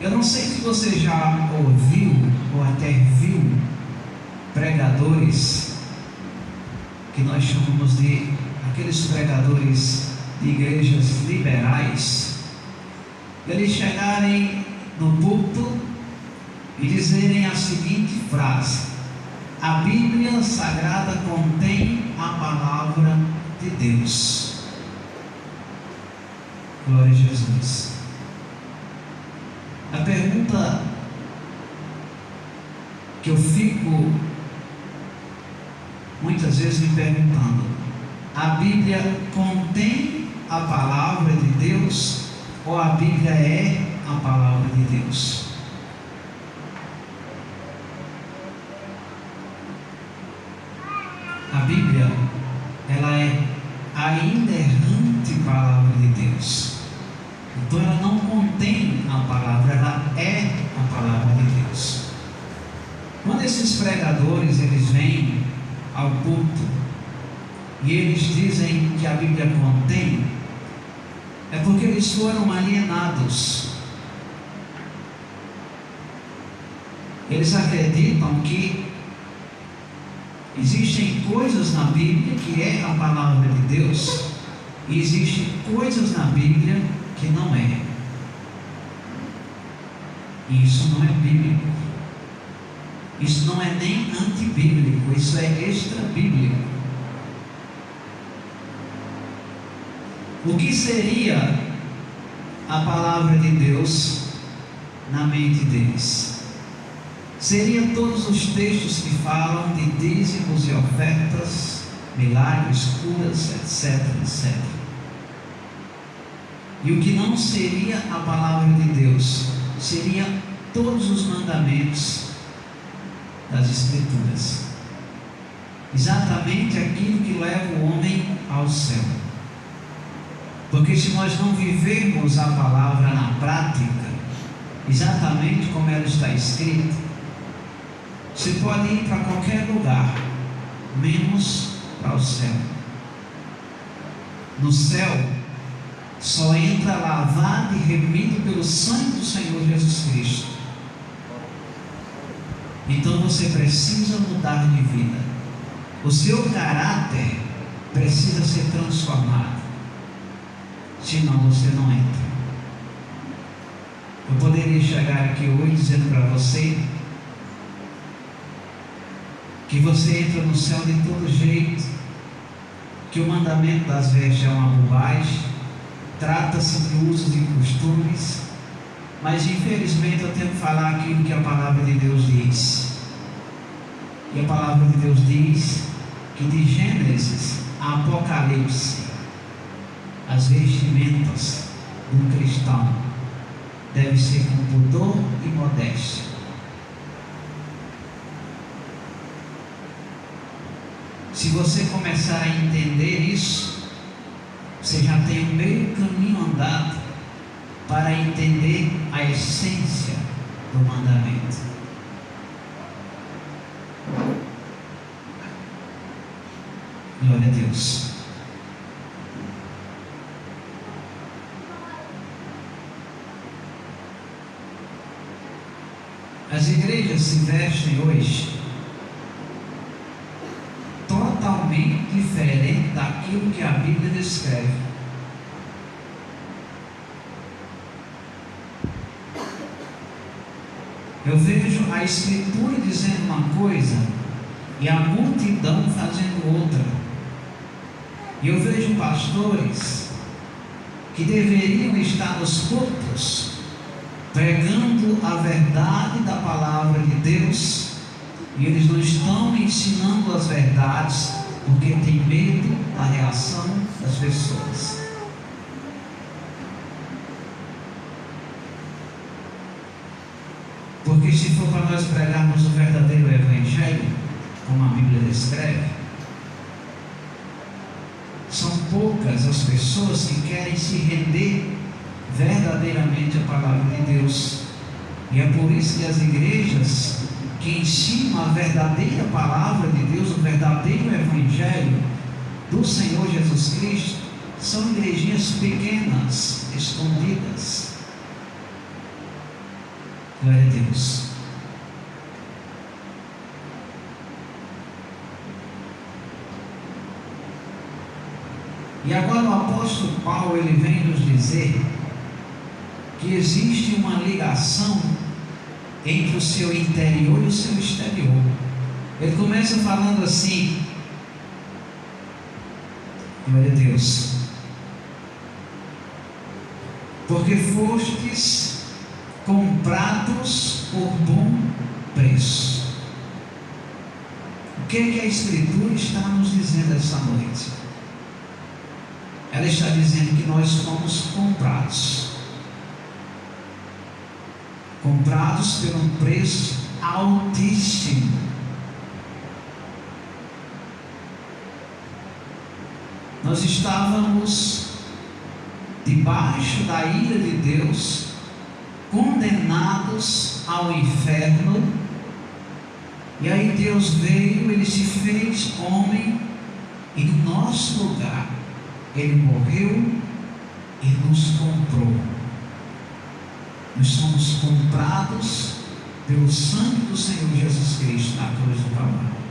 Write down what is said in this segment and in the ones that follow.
Eu não sei se você já ouviu ou até viu pregadores que nós chamamos de aqueles pregadores de igrejas liberais, eles chegarem no púlpito e dizerem a seguinte frase: a Bíblia Sagrada contém a palavra de Deus. Glória a Jesus. A pergunta que eu fico muitas vezes me perguntando: a Bíblia contém a palavra de Deus ou a Bíblia é a palavra de Deus? A Bíblia, ela é a inerrante palavra de Deus. Então ela não contém a palavra, ela é a palavra de Deus. Quando esses pregadores eles vêm ao púlpito e eles dizem que a Bíblia contém, é porque eles foram alienados. Eles acreditam que existem coisas na Bíblia que é a palavra de Deus e existem coisas na Bíblia que não é. E isso não é bíblico. Isso não é nem antibíblico, isso é extra-bíblico. O que seria a palavra de Deus na mente deles? Seria todos os textos que falam de dízimos e ofertas, milagres, curas, etc, etc. E o que não seria a palavra de Deus seria todos os mandamentos das Escrituras, exatamente aquilo que leva o homem ao céu. Porque se nós não vivermos a palavra na prática, exatamente como ela está escrita, você pode ir para qualquer lugar, menos para o céu. No céu, só entra lavado e remido pelo sangue do Senhor Jesus Cristo. Então você precisa mudar de vida. O seu caráter precisa ser transformado. Senão você não entra. Eu poderia chegar aqui hoje dizendo para você que você entra no céu de todo jeito, que o mandamento das vestes é uma bobagem, trata-se de usos e costumes, mas infelizmente eu tenho que falar aquilo que a palavra de Deus diz. E a palavra de Deus diz que de Gênesis a Apocalipse, as vestimentas de um cristão devem ser com pudor e modéstia. Se você começar a entender isso, você já tem um meio caminho andado para entender a essência do mandamento. Glória a Deus. As igrejas se vestem hoje totalmente diferente daquilo que a Bíblia descreve. Eu vejo a Escritura dizendo uma coisa e a multidão fazendo outra. E eu vejo pastores que deveriam estar nos púlpitos pregando a verdade da palavra de Deus, e eles não estão ensinando as verdades porque tem medo da reação das pessoas. Porque se for para nós pregarmos o verdadeiro Evangelho, como a Bíblia descreve, são poucas as pessoas que querem se render verdadeiramente à palavra de Deus. E é por isso que as igrejas que ensinam a verdadeira palavra de Deus, o verdadeiro Evangelho do Senhor Jesus Cristo, são igrejinhas pequenas, escondidas. Glória a Deus. E agora o apóstolo Paulo, ele vem nos dizer que existe uma ligação entre o seu interior e o seu exterior. Ele começa falando assim, glória a Deus, porque fostes comprados por bom preço. O que a Escritura está nos dizendo essa noite? Ela está dizendo que nós fomos comprados por um preço altíssimo. Nós estávamos debaixo da ira de Deus, condenados ao inferno, e aí Deus veio, Ele se fez homem, e no nosso lugar Ele morreu e nos comprou. Nós somos comprados pelo sangue do Senhor Jesus Cristo na cruz do Calvário.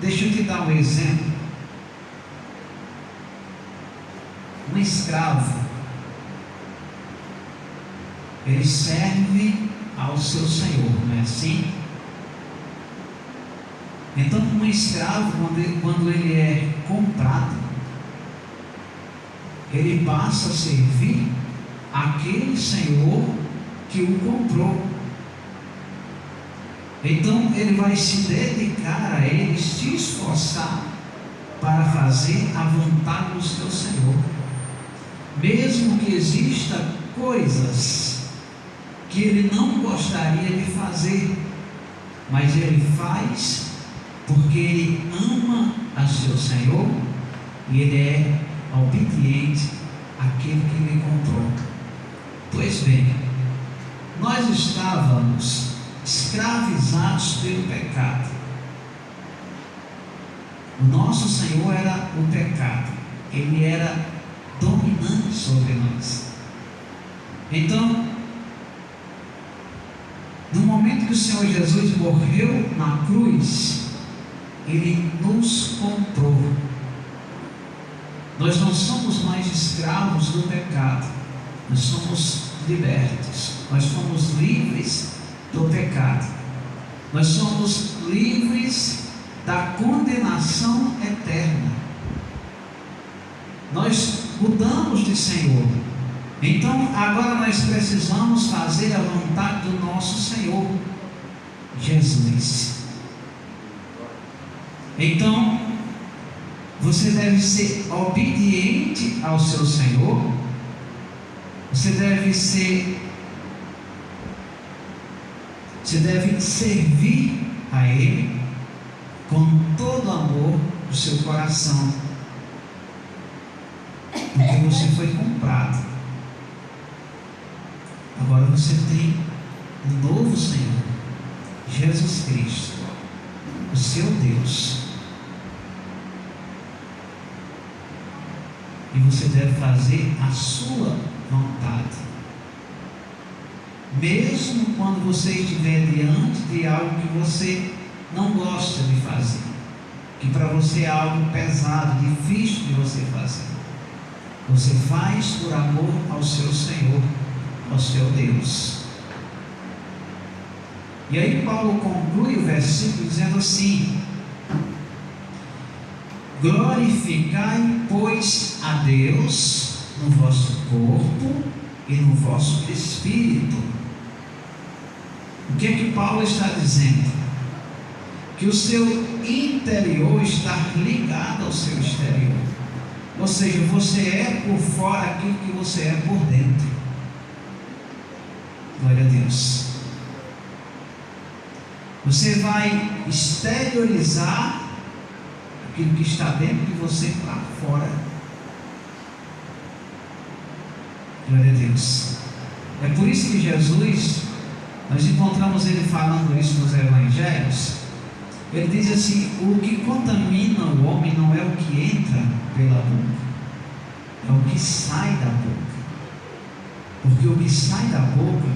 Deixa eu te dar um exemplo. Um escravo, ele serve ao seu senhor, não é assim? Então, um escravo, quando ele é comprado, ele passa a servir aquele senhor que o comprou. Então, ele vai se dedicar a ele, se esforçar para fazer a vontade do seu senhor, mesmo que existam coisas que ele não gostaria de fazer, mas ele faz porque ele ama a seu Senhor e ele é obediente àquele que ele comprou. Pois bem, nós estávamos escravizados pelo pecado. O nosso Senhor era o pecado, ele era dominante sobre nós. Então, no momento que o Senhor Jesus morreu na cruz, Ele nos comprou. Nós não somos mais escravos do pecado, nós somos libertos, nós fomos livres do pecado, nós somos livres da condenação eterna. Nós mudamos de Senhor. Então agora nós precisamos fazer a vontade do nosso Senhor Jesus. Então você deve ser obediente ao seu Senhor, você deve servir a Ele com todo o amor do seu coração, porque você foi comprado. Agora você tem um novo Senhor, Jesus Cristo, o seu Deus, e você deve fazer a sua vontade, mesmo quando você estiver diante de algo que você não gosta de fazer, que para você é algo pesado, difícil de você fazer. Você faz por amor ao seu Senhor, ao seu Deus. E aí Paulo conclui o versículo dizendo assim: glorificai, pois, a Deus no vosso corpo e no vosso espírito. O que é que Paulo está dizendo? Que o seu interior está ligado ao seu exterior. Ou seja, você é por fora aquilo que você é por dentro. Glória a Deus. Você vai exteriorizar aquilo que está dentro de você para fora. Glória a Deus. É por isso que Jesus, nós encontramos ele falando isso nos evangelhos. Ele diz assim: o que contamina o homem não é o que entra pela boca, é o que sai da boca. Porque o que sai da boca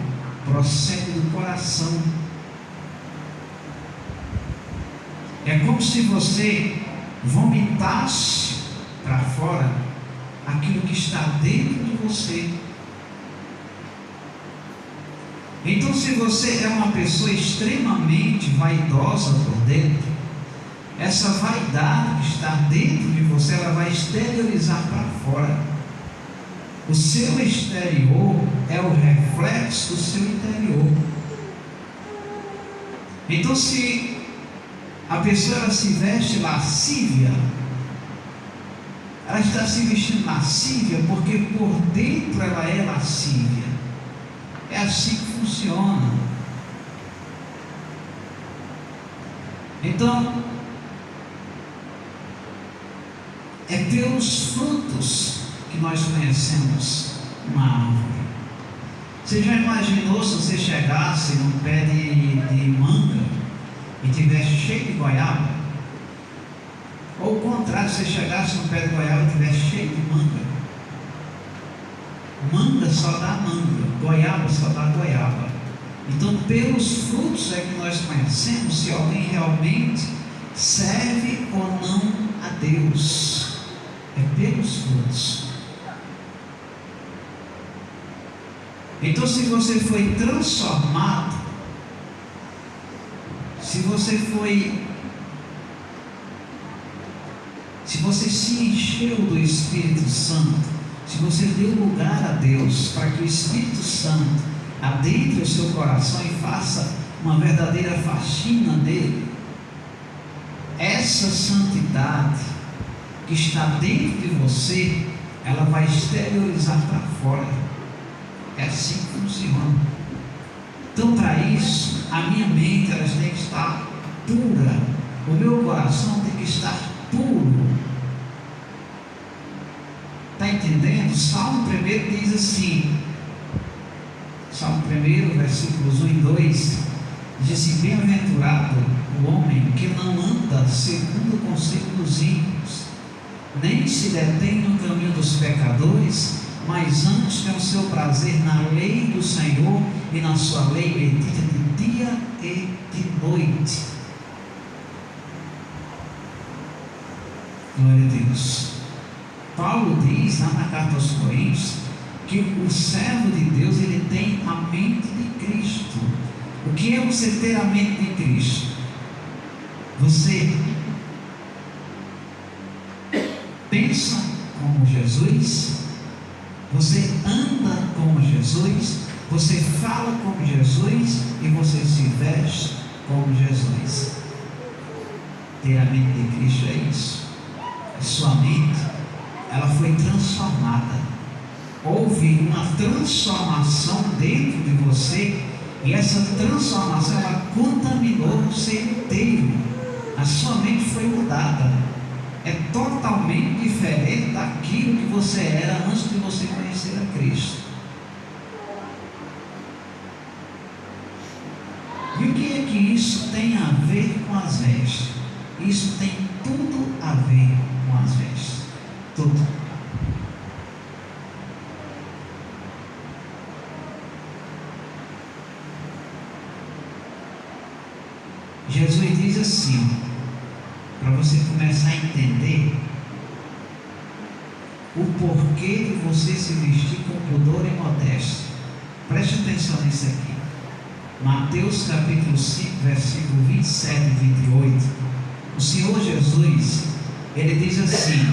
procede do coração. É como se você vomitasse para fora aquilo que está dentro de você. Então, se você é uma pessoa extremamente vaidosa por dentro, essa vaidade que está dentro de você, ela vai exteriorizar para fora. O seu exterior é o reflexo do seu interior. Então, se a pessoa ela se veste lascívia, ela está se vestindo lascívia porque por dentro ela é lascívia. É assim que funciona. Então, é pelos frutos que nós conhecemos uma árvore. Você já imaginou se você chegasse num pé de manga e tivesse cheio de goiaba? Ou o contrário, se você chegasse num pé de goiaba e tivesse cheio de manga? Manga só dá manga, goiaba só dá goiaba. Então, pelos frutos é que nós conhecemos se alguém realmente serve ou não a Deus. É pelos frutos. Então, se você foi transformado, se você se encheu do Espírito Santo, se você deu lugar a Deus para que o Espírito Santo adentre o seu coração e faça uma verdadeira faxina dele, essa santidade que está dentro de você, ela vai exteriorizar para fora. É assim que funciona. Então, para isso, a minha mente ela tem que estar pura, o meu coração tem que estar puro. Está entendendo? Salmo 1 diz assim, Salmo 1, versículos 1 e 2, diz assim: bem-aventurado o homem que não anda segundo o conselho dos ímpios, nem se detém no caminho dos pecadores, mas antes tem o seu prazer na lei do Senhor, e na sua lei medita de dia e de noite. Glória a Deus. Paulo diz lá na carta aos Coríntios que o servo de Deus ele tem a mente de Cristo. O que é você ter a mente de Cristo? Você pensa como Jesus, você anda como Jesus, você fala como Jesus e você se veste como Jesus. Ter a mente de Cristo é isso. A sua mente ela foi transformada. Houve uma transformação dentro de você, e essa transformação ela contaminou você inteiro. A sua mente foi mudada. É totalmente diferente daquilo que você era antes de você conhecer a Cristo. E o que é que isso tem a ver com as vestes? Isso tem tudo a ver com as vestes. Tudo. Jesus diz assim, para você começar a entender o porquê de você se vestir com pudor e modéstia. Preste atenção nisso aqui. Mateus capítulo 5, versículo 27 e 28. O Senhor Jesus, ele diz assim: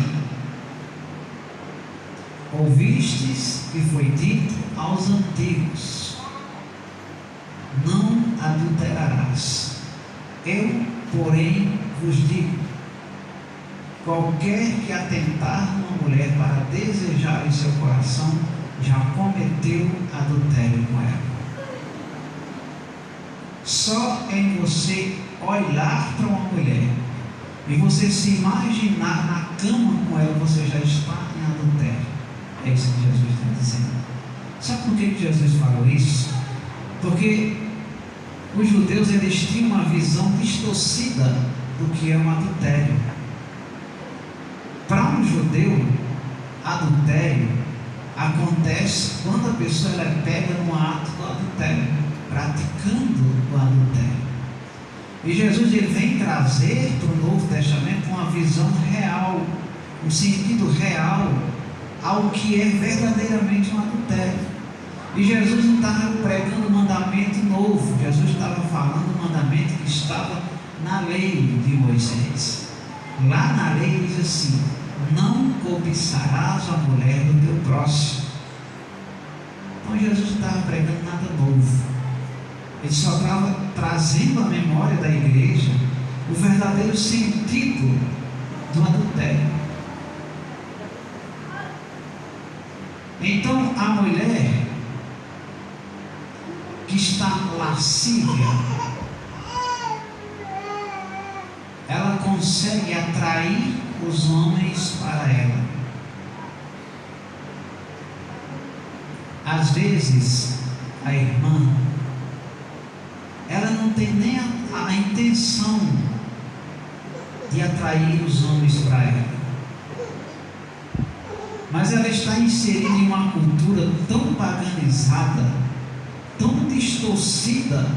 ouvistes que foi dito aos antigos: não adulterarás. Eu, porém, vos digo: qualquer que atentar numa mulher para desejar em seu coração, já cometeu adultério com ela. Só em você olhar para uma mulher e você se imaginar na cama com ela, você já está em adultério. É isso que Jesus está dizendo. Sabe por que Jesus falou isso? Porque Os judeus, eles tinham uma visão distorcida do que é um adultério. Para um judeu, adultério acontece quando a pessoa ela é pega no ato do adultério, praticando o adultério. E Jesus ele vem trazer para o Novo Testamento uma visão real, um sentido real ao que é verdadeiramente um adultério. E Jesus não estava pregando um mandamento novo, Jesus estava falando um mandamento que estava na lei de Moisés. Lá na lei diz assim: não cobiçarás a mulher do teu próximo. Então Jesus não estava pregando nada novo, ele só estava trazendo à memória da igreja o verdadeiro sentido do adultério. Então a mulher que está lascívia, ela consegue atrair os homens para ela. Às vezes a irmã, ela não tem nem a intenção de atrair os homens para ela, mas ela está inserida em uma cultura tão paganizada, tão distorcida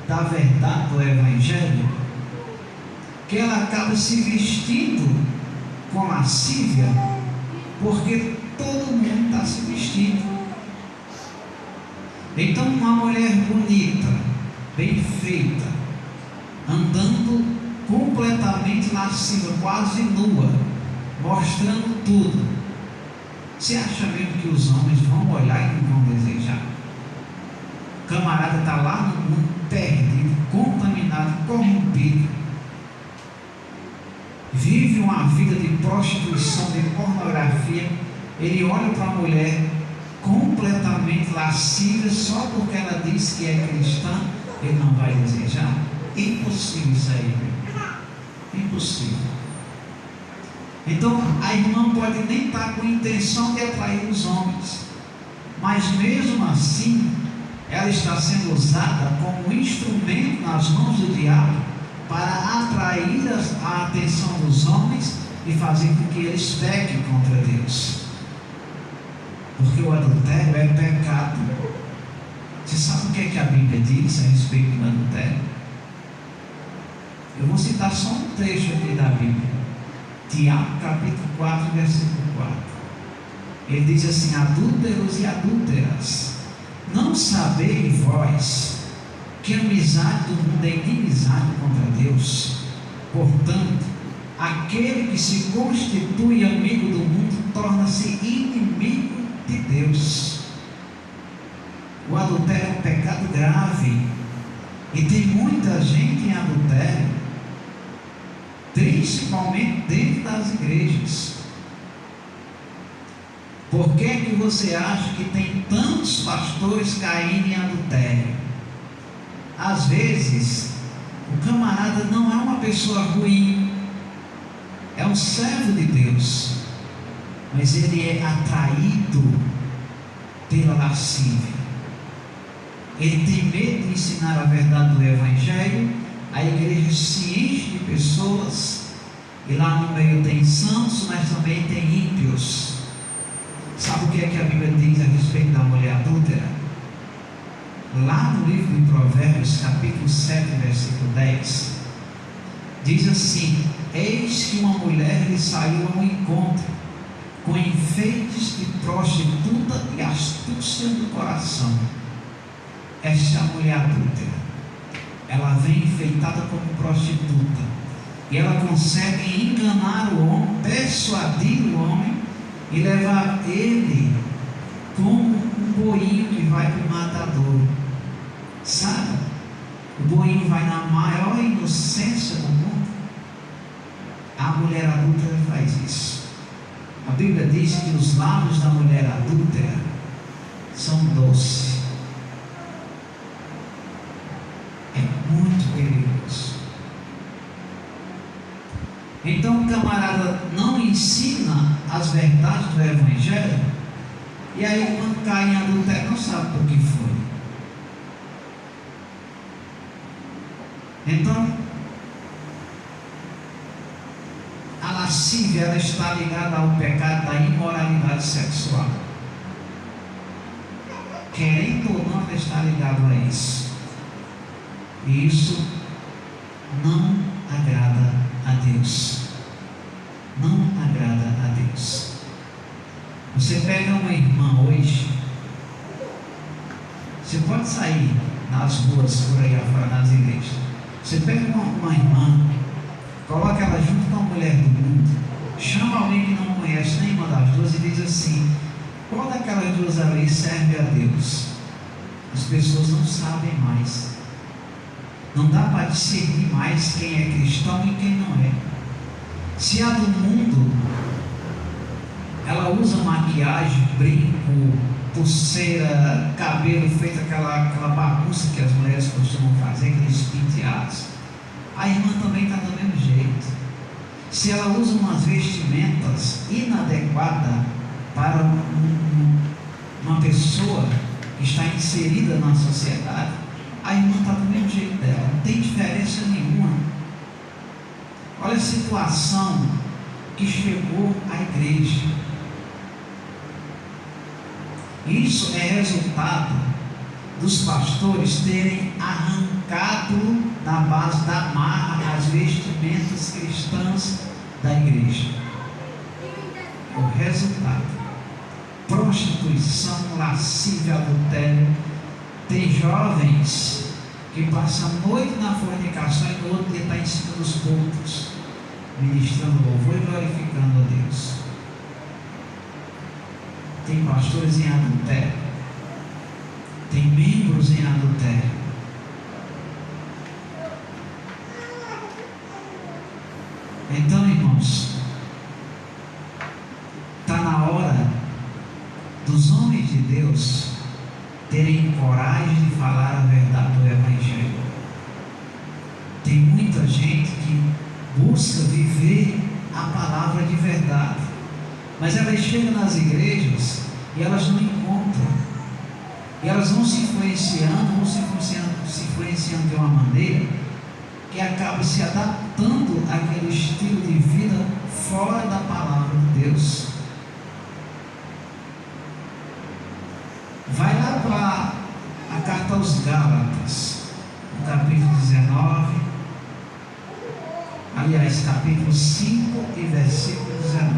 da verdade do Evangelho, que ela acaba se vestindo com lascívia, porque todo mundo está se vestindo. Então uma mulher bonita, bem feita, andando completamente lasciva, quase nua, mostrando tudo, você acha mesmo que os homens vão olhar e não vão desejar? O camarada está lá no mundo perdido, contaminado, corrompido, vive uma vida de prostituição, de pornografia. Ele olha para a mulher completamente lasciva, só porque ela diz que é cristã, ele não vai desejar? Impossível isso aí, impossível. Então a irmã pode nem estar com intenção de atrair os homens, mas mesmo assim ela está sendo usada como instrumento nas mãos do diabo para atrair a atenção dos homens e fazer com que eles pequem contra Deus. Porque o adultério é pecado. Você sabe o que é que a Bíblia diz a respeito do adultério? Eu vou citar só um trecho aqui da Bíblia. Tiago capítulo 4, versículo 4. Ele diz assim: adúlteros e adúlteras, não sabeis vós que a amizade do mundo é inimizade contra Deus? Portanto, aquele que se constitui amigo do mundo torna-se inimigo de Deus. O adultério é um pecado grave, e tem muita gente em adultério, principalmente dentro das igrejas. Por que você acha que tem tantos pastores caindo em adultério? Às vezes o camarada não é uma pessoa ruim, é um servo de Deus, mas ele é atraído pela lascívia. Ele tem medo de ensinar a verdade do Evangelho. A igreja se enche de pessoas, e lá no meio tem santos, mas também tem ímpios. Sabe o que é que a Bíblia diz a respeito da mulher adúltera? Lá no livro de Provérbios, capítulo 7, versículo 10, diz assim: eis que uma mulher lhe saiu ao encontro, com enfeites de prostituta e astúcia do coração. Esta é a mulher adúltera. Ela vem enfeitada como prostituta, e ela consegue enganar o homem, persuadir o homem e levar ele como um boinho que vai para o matadouro. Sabe? O boinho vai na maior inocência do mundo. A mulher adúltera faz isso. A Bíblia diz que os lábios da mulher adúltera são doces. É muito perigoso. Então o camarada não ensina as verdades do Evangelho, e aí quando cai em adultério não sabe por que foi. Então, a lascívia, ela está ligada ao pecado da imoralidade sexual. Querendo ou não, ela está ligada a isso. E isso não agrada a Deus. Não agrada a Deus. Você pega uma irmã hoje, você pode sair nas ruas por aí afora, nas igrejas. Você pega uma irmã, coloca ela junto com uma mulher do mundo, chama alguém que não conhece nenhuma das duas e diz assim: qual daquelas duas ali serve a Deus? As pessoas não sabem mais. Não dá para discernir mais quem é cristão e quem não é. Se a do mundo, ela usa maquiagem, brinco, pulseira, cabelo feito aquela bagunça que as mulheres costumam fazer, aqueles penteados, a irmã também está do mesmo jeito. Se ela usa umas vestimentas inadequadas para uma pessoa que está inserida na sociedade, a irmã está do mesmo jeito dela, não tem diferença nenhuma. Olha a situação que chegou à igreja. Isso é resultado dos pastores terem arrancado da base da marra as vestimentas cristãs da igreja. O resultado: prostituição, lascívia, adultério. Tem jovens que passam a noite na fornicação e no outro dia está em cima dos púlpitos, ministrando louvor e glorificando a Deus. Tem pastores em adultério, tem membros em adultério. Então, irmãos, está na hora dos homens de Deus terem coragem de falar a verdade do Evangelho. Tem muita gente que busca viver a palavra de verdade, mas elas chegam nas igrejas e elas não encontram, e elas vão se influenciando de uma maneira que acaba se adaptando àquele estilo de vida fora da palavra de Deus. Vai lá para a carta aos Gálatas, no capítulo 19, aliás, capítulo 5 e versículo 19,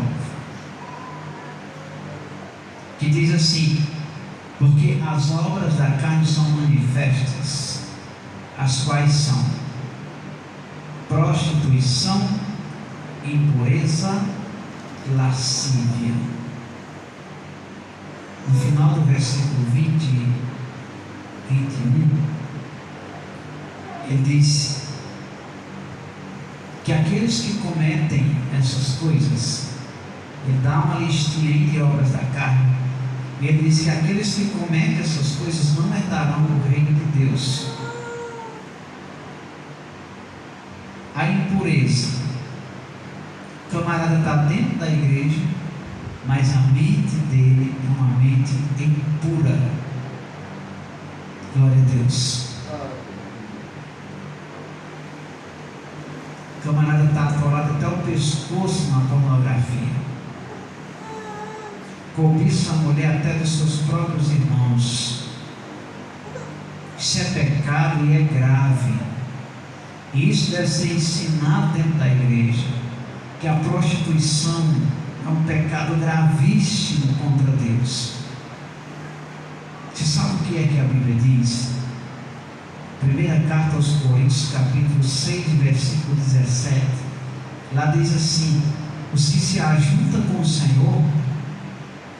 que diz assim: porque as obras da carne são manifestas, as quais são prostituição, impureza e lascívia. No final do versículo 20 e 21, ele diz que aqueles que cometem essas coisas, ele dá uma listinha aí de obras da carne, e ele diz que aqueles que cometem essas coisas não herdarão o reino de Deus. A impureza: o camarada está dentro da igreja, mas a mente dele é uma mente impura. Glória a Deus. O camarada está atolado até o pescoço na pornografia, cobiça a mulher até dos seus próprios irmãos. Isso é pecado e é grave, e isso deve ser ensinado dentro da igreja, que a prostituição é um pecado gravíssimo contra Deus. Você sabe o que a Bíblia diz? Primeira carta aos Coríntios, capítulo 6, versículo 17. Lá diz assim: os que se ajuntam com o Senhor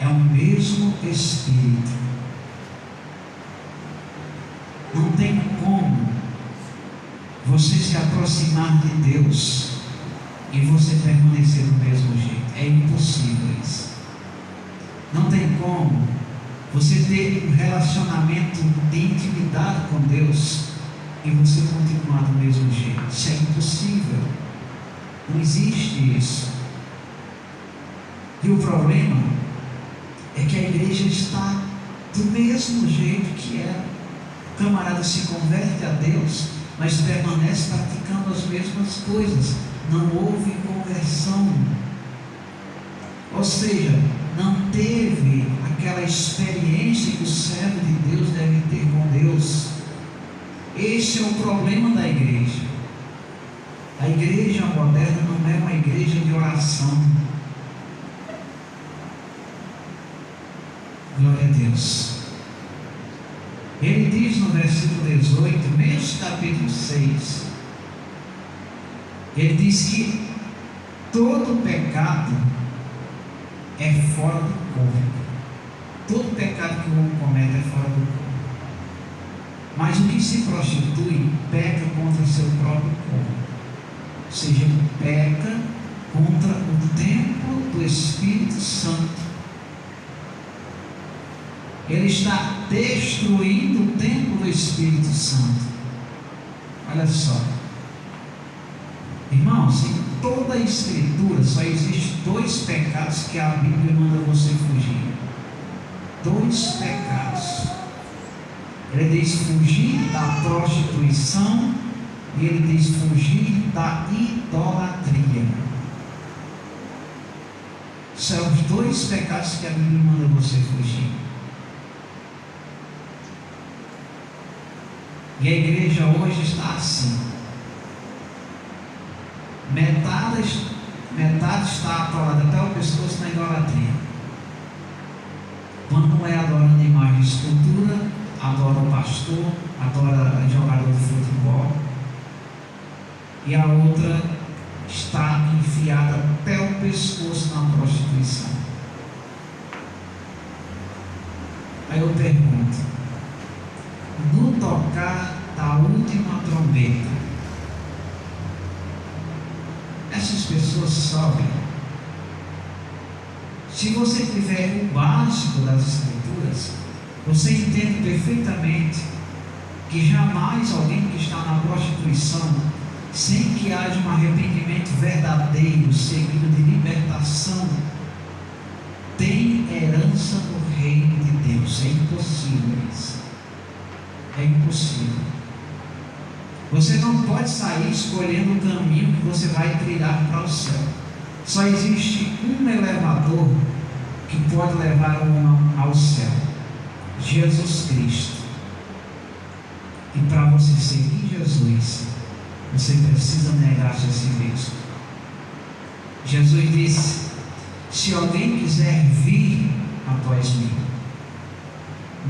é o mesmo Espírito. Não tem como você se aproximar de Deus e você permanecer do mesmo jeito. É impossível isso. Não tem como você ter um relacionamento de intimidade com Deus e você continuar do mesmo jeito. Isso é impossível. Não existe isso. E o problema é que a igreja está do mesmo jeito que era. O camarada se converte a Deus, mas permanece praticando as mesmas coisas. Não houve conversão. Ou seja, não teve aquela experiência que o servo de Deus deve ter com Deus. Esse é o problema da igreja. A igreja moderna não é uma igreja de oração. Glória a Deus. Ele diz no versículo 18, mesmo capítulo 6, ele diz que todo pecado é fora do corpo. Todo pecado que o homem comete é fora do corpo. Mas o que se prostitui peca contra o seu próprio corpo. Ou seja, peca contra o templo do Espírito Santo. Ele está destruindo o templo do Espírito Santo. Olha só. Irmãos, em toda a Escritura só existem 2 pecados que a Bíblia manda você fugir. 2 pecados. Ele diz fugir da prostituição e ele diz fugir da idolatria. São os 2 pecados que a Bíblia manda você fugir. E a igreja hoje está assim. Metade está atolada até o pescoço na idolatria. Quando não é adorando imagem de escultura, adora o pastor, adora jogador de futebol. E a outra está enfiada até o pescoço na prostituição. Aí eu pergunto, no tocar da última trombeta, essas pessoas sobem. Se você tiver o básico das Escrituras, você entende perfeitamente que jamais alguém que está na prostituição, sem que haja um arrependimento verdadeiro, seguido de libertação, tem herança no reino de Deus. É impossível isso. É impossível. Você não pode sair escolhendo o caminho que você vai trilhar para o céu. Só existe um elevador que pode levar o homem ao céu: Jesus Cristo. E para você seguir Jesus, você precisa negar-se a si mesmo. Jesus disse: se alguém quiser vir após mim,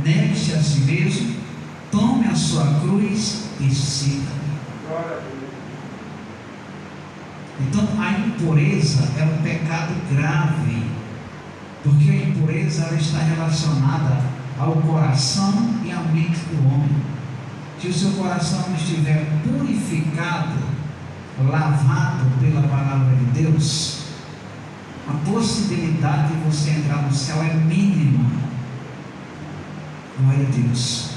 negue-se a si mesmo, tome a sua cruz e siga-me. Então a impureza é um pecado grave, porque a impureza ela está relacionada ao coração e à mente do homem. Se o seu coração não estiver purificado, lavado pela palavra de Deus, a possibilidade de você entrar no céu é mínima. Glória a Deus.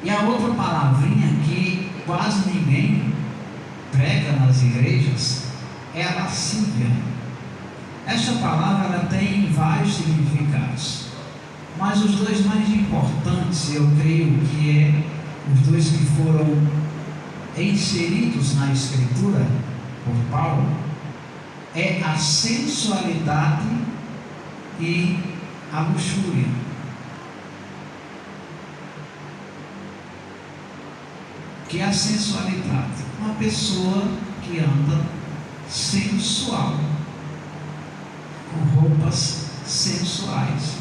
E a outra palavrinha que quase ninguém prega nas igrejas é a lascívia. Esta palavra ela tem vários significados, mas os 2 mais importantes, eu creio que é os 2 que foram inseridos na Escritura por Paulo, é a sensualidade e a luxúria. Que é a sensualidade? Uma pessoa que anda sensual, com roupas sensuais,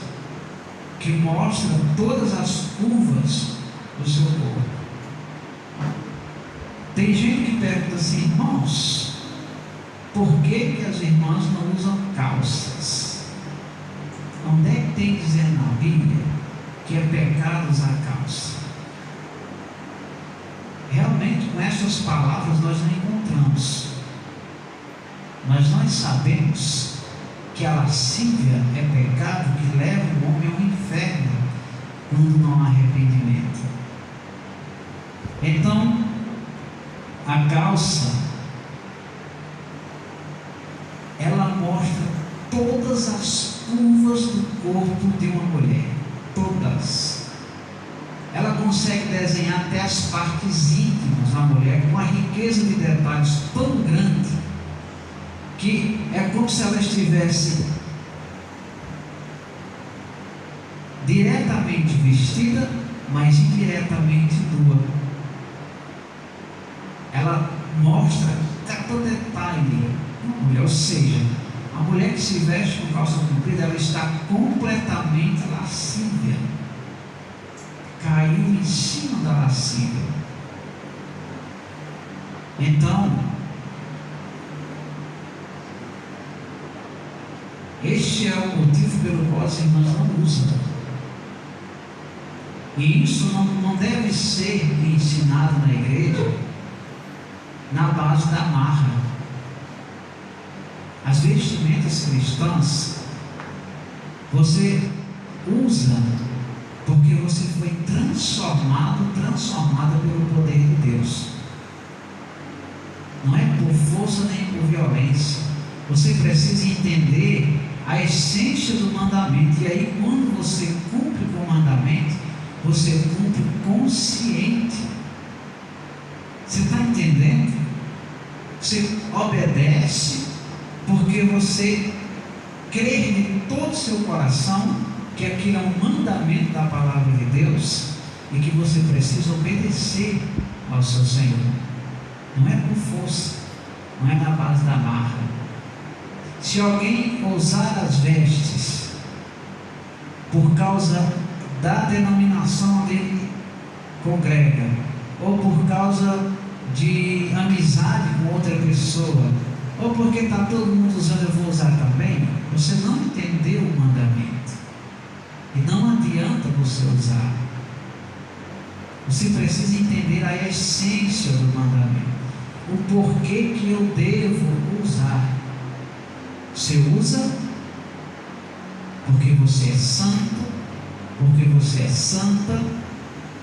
que mostra todas as curvas do seu corpo. Tem gente que pergunta assim: irmãos, por que as irmãs não usam calças? Onde é que tem dizendo na Bíblia que é pecado usar calça? Realmente, com essas palavras nós não encontramos, mas nós sabemos que a lascívia é pecado que leva o homem ao inferno quando não há arrependimento. Então, a calça ela mostra todas as curvas do corpo de uma mulher, todas. Ela consegue desenhar até as partes íntimas da mulher com uma riqueza de detalhes tão grande que é como se ela estivesse diretamente vestida, mas indiretamente nua. Ela mostra cada detalhe da mulher, ou seja, a mulher que se veste com calça comprida, ela está completamente lascívia, caiu em cima da lascívia. Então, este é o motivo pelo qual as irmãs não usam. E isso não deve ser ensinado na igreja na base da marra. As vestimentas cristãs você usa porque você foi transformada pelo poder de Deus. Não é por força nem por violência. Você precisa entender a essência do mandamento. E aí, quando você cumpre com o mandamento, você cumpre consciente. Você está entendendo? Você obedece porque você crê de todo o seu coração que aquilo é um mandamento da palavra de Deus e que você precisa obedecer ao seu Senhor. Não é por força, não é na base da marra. Se alguém usar as vestes por causa da denominação onde ele congrega, ou por causa de amizade com outra pessoa, ou porque está todo mundo usando, eu vou usar também, você não entendeu o mandamento. E não adianta você usar. Você precisa entender a essência do mandamento. O porquê que eu devo usar. Você usa porque você é santo, porque você é santa,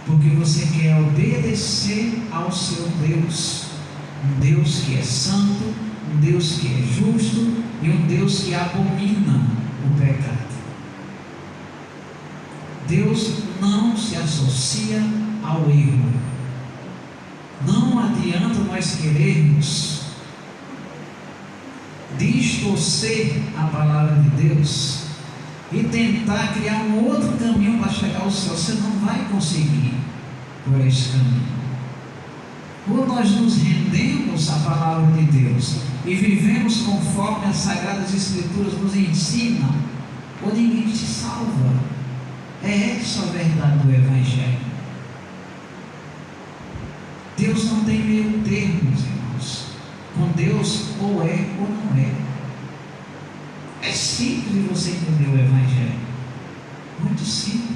porque você quer obedecer ao seu Deus. Um Deus que é santo, um Deus que é justo e um Deus que abomina o pecado. Deus não se associa ao erro. Não adianta nós querermos distorcer a palavra de Deus e tentar criar um outro caminho para chegar ao céu. Você não vai conseguir por esse caminho. Quando nós nos rendemos à palavra de Deus e vivemos conforme as Sagradas Escrituras nos ensinam, ou ninguém te salva. É essa a verdade do Evangelho. Deus não tem meio termo, irmãos. Com Deus ou é ou não é. É simples você entender o Evangelho. Muito simples.